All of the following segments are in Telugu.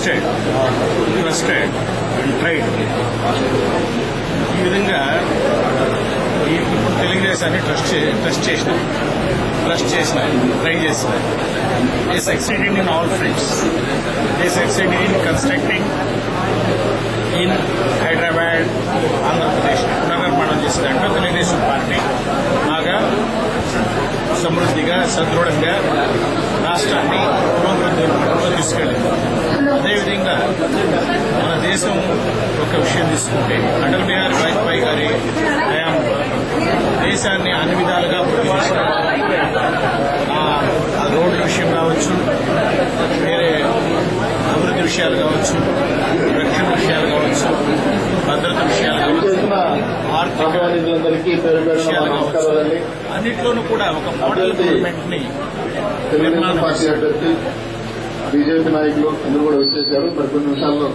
Trusted and tried. ఈ విధంగా ఇప్పుడు తెలుగుదేశాన్ని ట్రస్ట్ చేసిన ట్రై చేసిన they succeeded in all fronts. They succeeded in constructing in Hyderabad, Andhra Pradesh పునర్నిర్మాణం చేసిన దాంట్లో తెలుగుదేశం పార్టీ బాగా సమృద్ధిగా సదృఢంగా రాష్ట్రాన్ని పురోభివృద్ధిలో తీసుకెళ్ళింది. అదేవిధంగా మన దేశం ఒక విషయం తీసుకుంటే అటల్ బిహారీ వాజ్పేయి గారి హయాంలో దేశాన్ని అన్ని విధాలుగా ఆ రోడ్ల విషయం కావచ్చు, వేరే అభివృద్ధి విషయాలు కావచ్చు, రక్షణ విషయాలు కావచ్చు, భద్రత విషయాలు కావచ్చు, ఆర్థిక విషయాలు కావచ్చు, అన్నిట్లోనూ కూడా ఒక మోడల్ గవర్నమెంట్ ని నిర్మాణం బీజేపీ నాయకులు అందరూ కూడా వచ్చేశారు. మరి కొన్ని నిమిషాల్లో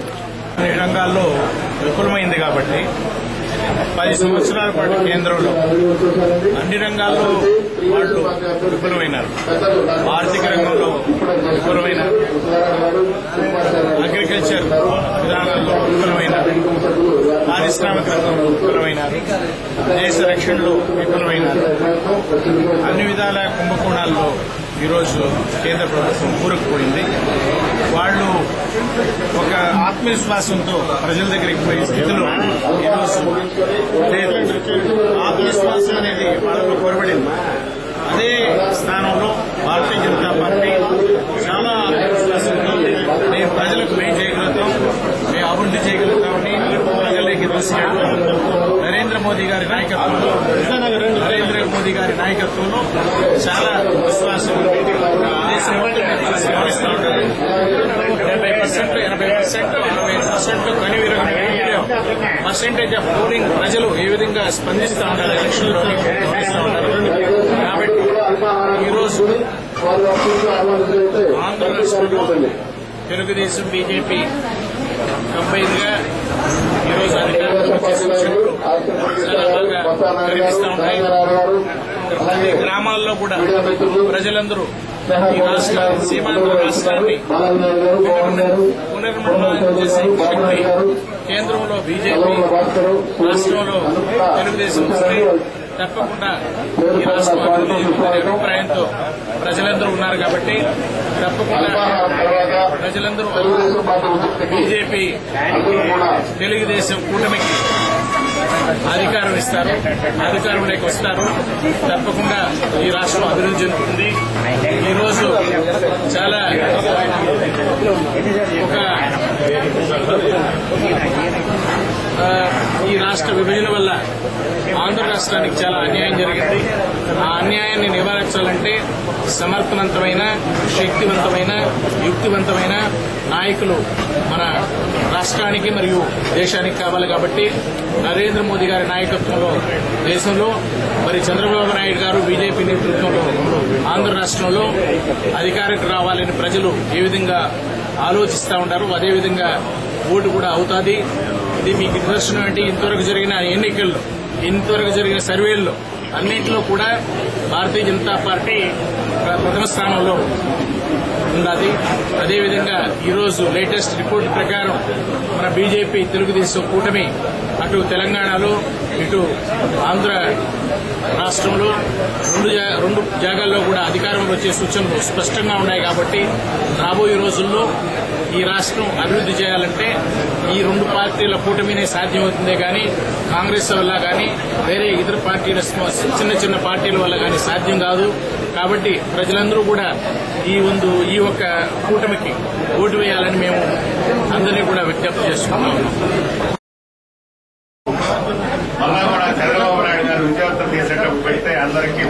అన్ని రంగాల్లో విఫలమైంది కాబట్టి 10 సంవత్సరాల పాటు కేంద్రంలో అన్ని రంగాల్లో వాళ్ళు విఫలమైనారు. ఆర్థిక రంగంలో విఫలమైనారు, అగ్రికల్చర్ విధానాల్లో విఫలమైనారు, పారిశ్రామిక రంగంలో విఫలమైనారు, దేశ రక్షణలో విఫలమైనారు. అన్ని విధాల కుంభకోణాల్లో ఈరోజు కేంద్ర ప్రభుత్వం కూరుకుపోయింది. వాళ్ళు ఒక ఆత్మవిశ్వాసంతో ప్రజల దగ్గరికి పోయే స్థితిలో ఈరోజు లేదు. ఆత్మవిశ్వాసం అనేది వాళ్ళలో కోరబడింది. అదే స్థానంలో భారతీయ జనతా పార్టీ చాలా ఆత్మవిశ్వాసంతో మేము ప్రజలకు మేం చేయగలుగుతాం, మేము అభివృద్ధి చేయగలుగుతామని ప్రజలకి తీసుకెళ్తాం. నరేంద్ర మోదీ గారి నాయకత్వంలో చాలా విశ్వాసం దేశం గమనిస్తూ ఉంటారు. 70%, 80%, 60% కనివిరగని పర్సెంటేజ్ ఆఫ్ పోలింగ్ ప్రజలు ఏ విధంగా స్పందిస్తూ ఉంటారు ఎలక్షన్లో గమనిస్తూ ఉంటారు. కాబట్టి ఈరోజు ఆంధ్ర రాష్ట్రంలో తెలుగుదేశం బీజేపీ కంబైన్ గా ఈరోజు అధికారంలో చాలా బాగా కనిపిస్తూ ఉంటాయి. ప్రతి గ్రామాల్లో కూడా ప్రజలందరూ ఈ రాష్ట్రాన్ని, సీమాంధ్ర రాష్ట్రాన్ని పునర్నిర్మాణం చేసే శక్తి కేంద్రంలో బీజేపీ, రాష్ట్రంలో తెలుగుదేశం వస్తే తప్పకుండా ఈ రాష్ట్రం అభివృద్ధి అభిప్రాయంతో ప్రజలందరూ ఉన్నారు. కాబట్టి తప్పకుండా ప్రజలందరూ బీజేపీ తెలుగుదేశం కూటమికి అధికారం ఇస్తారు, అధికారంలోకి వస్తారు. తప్పకుండా ఈ రాష్ట్రం అభివృద్ధి చెందుతుంది. ఈరోజు చాలా ఈ రాష్ట్ర విభజన వల్ల ఆంధ్ర రాష్ట్రానికి చాలా అన్యాయం జరిగింది. ఆ అన్యాయాన్ని నివారించాలంటే సమర్థవంతమైన, శక్తివంతమైన, యుక్తివంతమైన నాయకులు మన రాష్ట్రానికి మరియు దేశానికి కావాలి. కాబట్టి నరేంద్ర మోదీ గారి నాయకత్వంలో దేశంలో, మరి చంద్రబాబు నాయుడు గారు బీజేపీ నేతృత్వంలో ఆంధ్ర రాష్ట్రంలో అధికారికి రావాలని ప్రజలు ఏ విధంగా ఆలోచిస్తూ ఉంటారు, అదేవిధంగా ఓటు కూడా అవుతుంది. ఇది మీకు నిదర్శనం ఏంటి? ఇంతవరకు జరిగిన ఎన్నికల్లో, ఇంతవరకు జరిగిన సర్వేల్లో అన్నింటిలో కూడా భారతీయ జనతా పార్టీ ప్రథమ స్థానంలో ఉన్నది. అదేవిధంగా ఈరోజు లేటెస్ట్ రిపోర్ట్ ప్రకారం మన బీజేపీ తెలుగుదేశం కూటమి అటు తెలంగాణలో, ఇటు ఆంధ్ర రాష్ట్రంలో రెండు జాగాల్లో కూడా అధికారంలో వచ్చే సూచనలు స్పష్టంగా ఉన్నాయి. కాబట్టి రాబోయే రోజుల్లో ఈ రాష్ట్రం అభివృద్ధి చేయాలంటే ఈ రెండు పార్టీల కూటమినే సాధ్యమవుతుందే కానీ కాంగ్రెస్ వల్ల కానీ వేరే ఇతర పార్టీల చిన్న చిన్న పార్టీల వల్ల కానీ సాధ్యం కాదు. కాబట్టి ప్రజలందరూ కూడా ఈ ఒక్క కూటమికి ఓటు వేయాలని మేము అందరినీ కూడా విజ్ఞప్తి చేస్తున్నాం. మళ్ళా కూడా చంద్రబాబు నాయుడు గారు విజయవంతం చేసేటప్పుడు పెడితే అందరికీ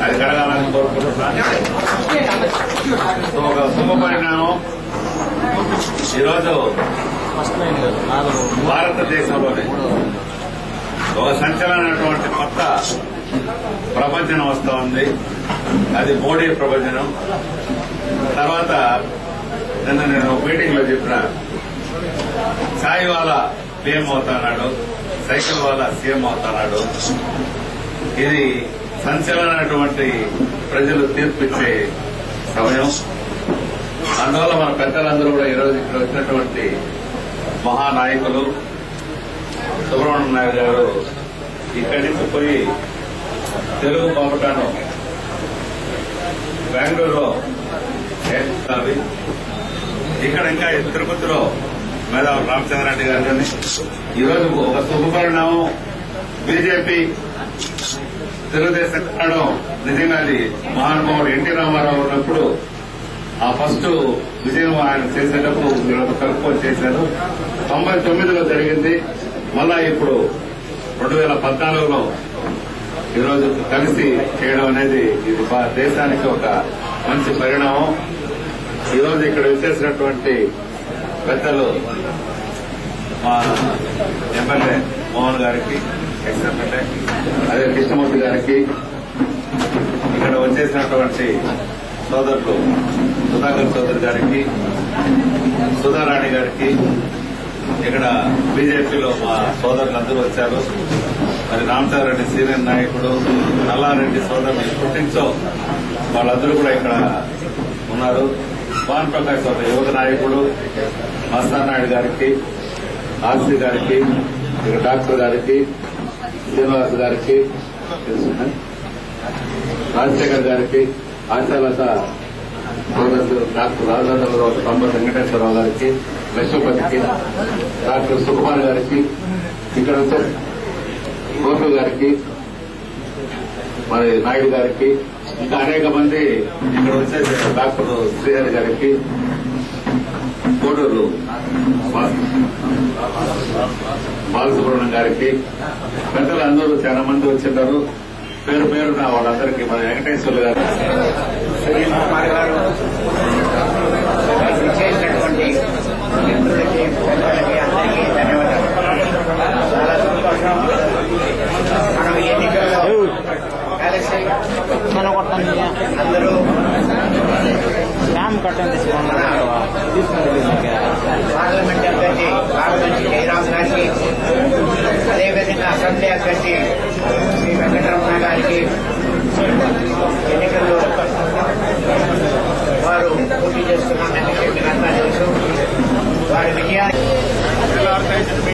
అది జరగాలని కోరుకుంటున్నాను. ఒక శుభ పరిణామం ఈరోజు భారతదేశంలోనే ఒక సంచలనటువంటి కొత్త ప్రపంచం వస్తూ ఉంది. అది మోడీ ప్రపంచం. తర్వాత నిన్న నేను మీటింగ్ లో చెప్పిన సాయి వాళ్ళ పిఎం అవుతున్నాడు, సైకిల్ వాళ్ళ సీఎం అవుతున్నాడు. ఇది సంచలనటువంటి ప్రజలు తీర్పిచ్చే సమయం. అందువల్ల మన పెద్దలందరూ కూడా ఈరోజు ఇక్కడ వచ్చినటువంటి మహానాయకులు సుబ్రహ్మణ్యం నాయుడు గారు ఇక్కడి నుంచి పోయి తెలుగు పంపటాను బెంగళూరులో చేస్తావి. ఇక్కడ ఇంకా తిరుపతిలో మేధావి రామచంద్రారెడ్డి గారు కానీ ఈరోజు ఒక శుభపరిణామం. బీజేపీ తెలుగుదేశం కట్టడం నిజంగా అది మహానుభావుడు ఎన్టీ రామారావు ఉన్నప్పుడు ఆ ఫస్ట్ విజయం ఆయన చేసేటప్పుడు కలుపుకొని చేశారు. 99లో జరిగింది. మళ్ళా ఇప్పుడు 2014లో ఈరోజు కలిసి చేయడం అనేది ఇది దేశానికి ఒక మంచి పరిణామం. ఈరోజు ఇక్కడ విచ్చేసినటువంటి పెద్దలు మా ఎమ్మెల్యే మోహన్ గారికి, ఎక్స్ ఎమ్మెల్యే అదే కృష్ణమూర్తి గారికి, ఇక్కడ వచ్చేసినటువంటి సోదరులు సుధాకర్ చౌదరి గారికి, సుధారాణి గారికి, ఇక్కడ బీజేపీలో మా సోదరులందరూ వచ్చారు. మరి రామచంద్రారెడ్డి సీనియర్ నాయకుడు, నల్లారెడ్డి సోదరులు ఇప్పటి నుంచో వాళ్ళందరూ కూడా ఇక్కడ ఉన్నారు. భాన్ ప్రకాష్ ఒక యువత నాయకుడు, మస్తాన్ నాయుడు గారికి, ఆర్సీ గారికి, ఇక్కడ డాక్టర్ గారికి, శ్రీనివాస్ గారికి, రాజశేఖర్ గారికి, ఆశాలత సోదరుడు డాక్టర్ రాజేంద్రరావు, తమ్మ వెంకటేశ్వరరావు గారికి, లక్ష్మపతికి, డాక్టర్ సుకుమార్ గారికి, ఇక్కడ వచ్చే గోపి గారికి, మరి నాయుడు గారికి, ఇంకా అనేక మంది ఇక్కడ వచ్చే డాక్టర్ శ్రీహరి గారికి, కోడూరు బాలసుబ్రహ్మణ్యం గారికి, పెద్దలందరూ చాలా మంది వచ్చిన్నారు. పేరు పేరున వాళ్ళందరికీ మన వెంకటేశ్వర్లు గారు, సునీల్ కుమార్ గారు చేసినటువంటి మిత్రులకి, పెద్దలకి అందరికీ ధన్యవాదాలు. చాలా సంతోషం. మనం ఎన్నికల్లో కలిసి అందరూ పార్లమెంట్ అభ్యర్థి కాళమంచి జయరాం గారికి, అదేవిధంగా అసెంబ్లీ అభ్యర్థి శ్రీ వెంకటరమణ గారికి ఎన్నికల్లో వారు పోటీ చేస్తున్న